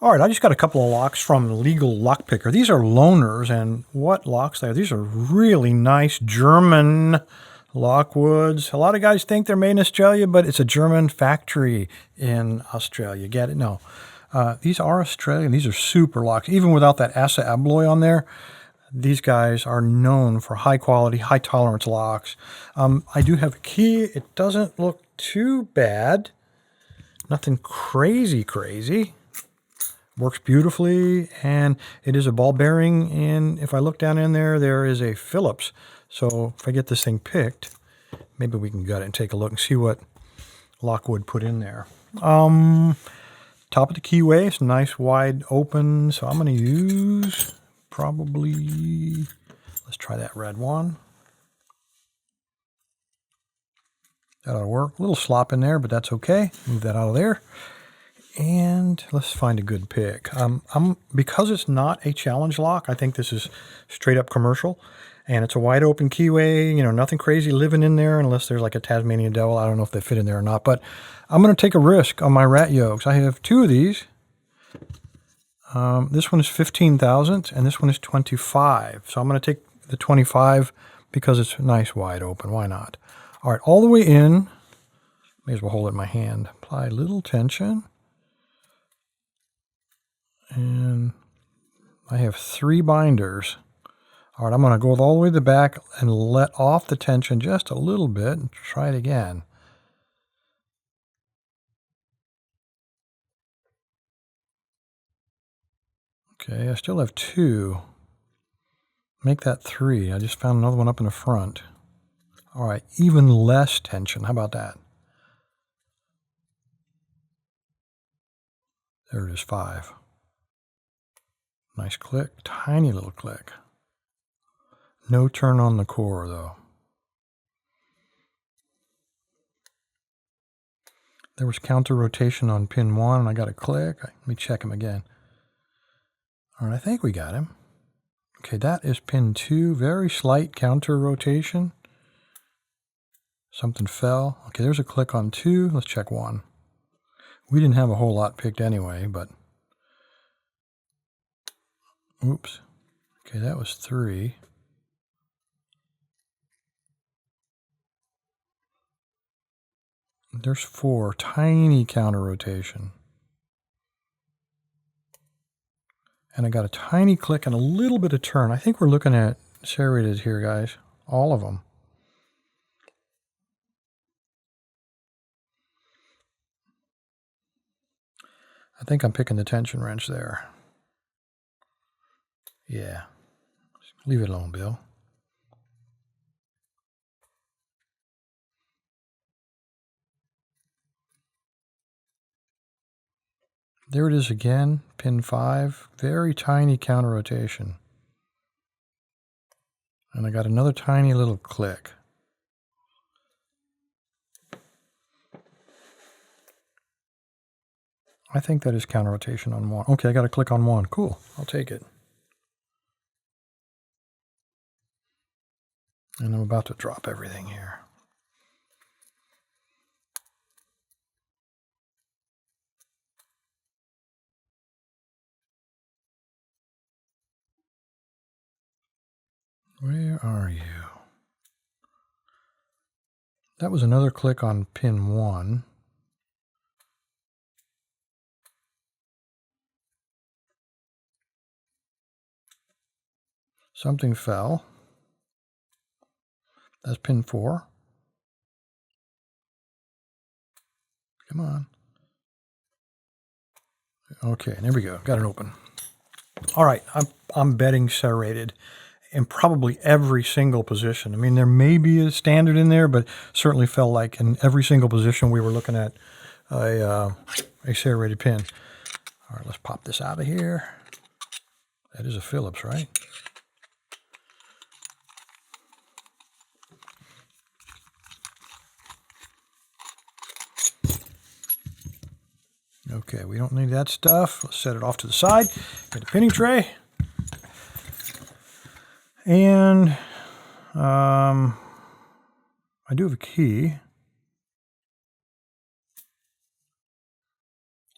All right, I just got a couple of locks from Legal Lock Picker. These are loaners, and what locks they are. These are really nice German Lockwoods. A lot of guys think they're made in Australia, but it's a German factory in Australia. Get it? No. These are Australian. These are super locks. Even without that Assa Abloy on there, these guys are known for high quality, high tolerance locks. I do have a key. It doesn't look too bad. Nothing crazy. Works beautifully, and it is a ball bearing, and if I look down in there, there is a Phillips. So if I get this thing picked, maybe we can gut it and take a look and see what Lockwood put in there. Top of the keyway, it's nice wide open, so I'm going to use probably, let's try that red one. That ought to work. A little slop in there, but that's okay. Move that out of there. And let's find a good pick. Because it's not a challenge lock, I think this is straight up commercial. And it's a wide open keyway, you know, nothing crazy living in there unless there's like a Tasmanian devil. I don't know if they fit in there or not, but I'm going to take a risk on my rat yokes. I have two of these. This one is 15 thousandths and this one is 25. So I'm going to take the 25 because it's nice wide open. Why not? All right, all the way in. May as well hold it in my hand. Apply a little tension. And I have 3 binders. All right, I'm going to go all the way to the back and let off the tension just a little bit and try it again. Okay, I still have 2. Make that 3. I just found another one up in the front. All right, even less tension. How about that? There it is, 5. Nice click, tiny little click. No turn on the core though. There was counter rotation on pin 1 and I got a click. Let me check him again. All right, I think we got him. Okay, that is pin 2, very slight counter rotation. Something fell. Okay, there's a click on 2. Let's check 1. We didn't have a whole lot picked anyway, but oops. Okay, that was 3. There's 4. Tiny counter rotation. And I got a tiny click and a little bit of turn. I think we're looking at serrated here, guys. All of them. I think I'm picking the tension wrench there. Yeah. Leave it alone, Bill. There it is again, pin 5. Very tiny counter rotation. And I got another tiny little click. I think that is counter rotation on 1. Okay, I got to click on 1. Cool, I'll take it. And I'm about to drop everything here. Where are you? That was another click on pin 1. Something fell. That's pin 4. Come on. Okay, there we go. Got it open. All right, I'm betting serrated in probably every single position. I mean, there may be a standard in there, but certainly felt like in every single position we were looking at a serrated pin. All right, let's pop this out of here. That is a Phillips, right? Okay, we don't need that stuff. Let's set it off to the side. Get a pinning tray. And I do have a key.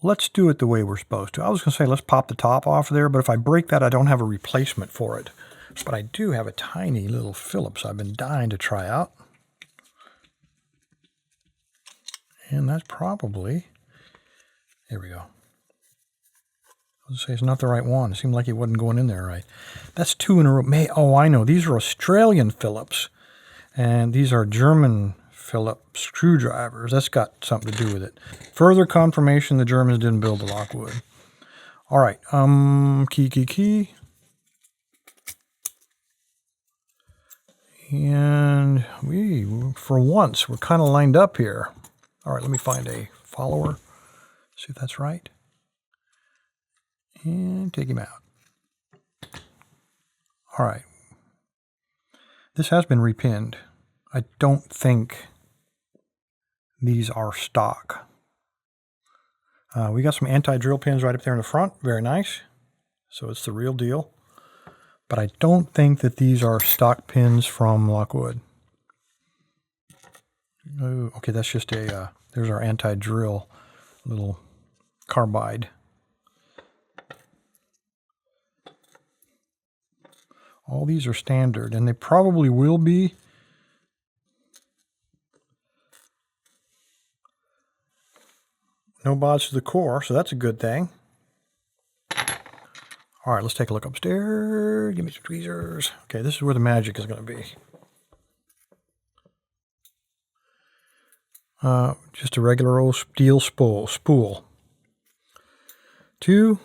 let's do it the way we're supposed to. I was going to say let's pop the top off there, but if I break that, I don't have a replacement for it. But I do have a tiny little Phillips I've been dying to try out. And that's probably, there we go. I was going to say it's not the right one. It seemed like it wasn't going in there right. That's 2 in a row. Oh, I know. These are Australian Phillips. And these are German Phillips screwdrivers. That's got something to do with it. Further confirmation the Germans didn't build the Lockwood. All right. Key. And for once, we're kind of lined up here. All right, let me find a follower. See if that's right. And take him out. All right. This has been repinned. I don't think these are stock. We got some anti-drill pins right up there in the front. Very nice. So it's the real deal. But I don't think that these are stock pins from Lockwood. Oh, okay, that's just a, there's our anti-drill little carbide. All these are standard, and they probably will be. No bods to the core, so that's a good thing. All right, let's take a look upstairs. Give me some tweezers. Okay, this is where the magic is going to be. Just a regular old steel spool. 2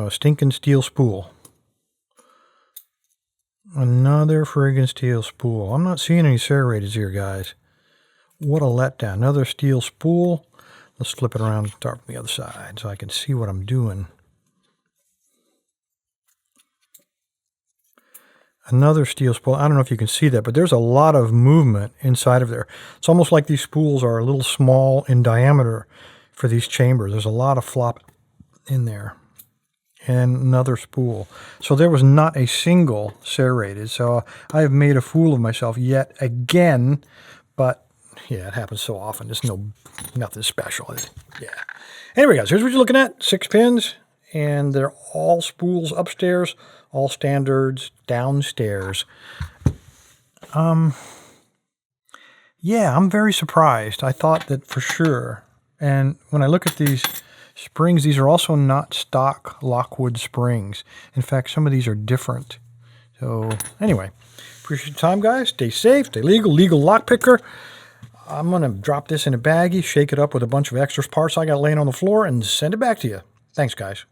stinking steel spool. Another friggin' steel spool. I'm not seeing any serrateds here, guys. What a letdown. Another steel spool. Let's flip it around and start from the other side so I can see what I'm doing. Another steel spool. I don't know if you can see that, but there's a lot of movement inside of there. It's almost like these spools are a little small in diameter for these chambers. There's a lot of flop in there. And another spool. So there was not a single serrated. So I have made a fool of myself yet again. But yeah, it happens so often. There's nothing special. Yeah. Anyway, guys, here's what you're looking at. 6 pins. And they're all spools upstairs, all standards downstairs. Yeah, I'm very surprised. I thought that for sure. And when I look at these springs, these are also not stock Lockwood springs. In fact, some of these are different. So anyway, appreciate your time, guys. Stay safe, stay legal. Legal Lock Picker. I'm going to drop this in a baggie, shake it up with a bunch of extra parts I got laying on the floor, and send it back to you. Thanks, guys.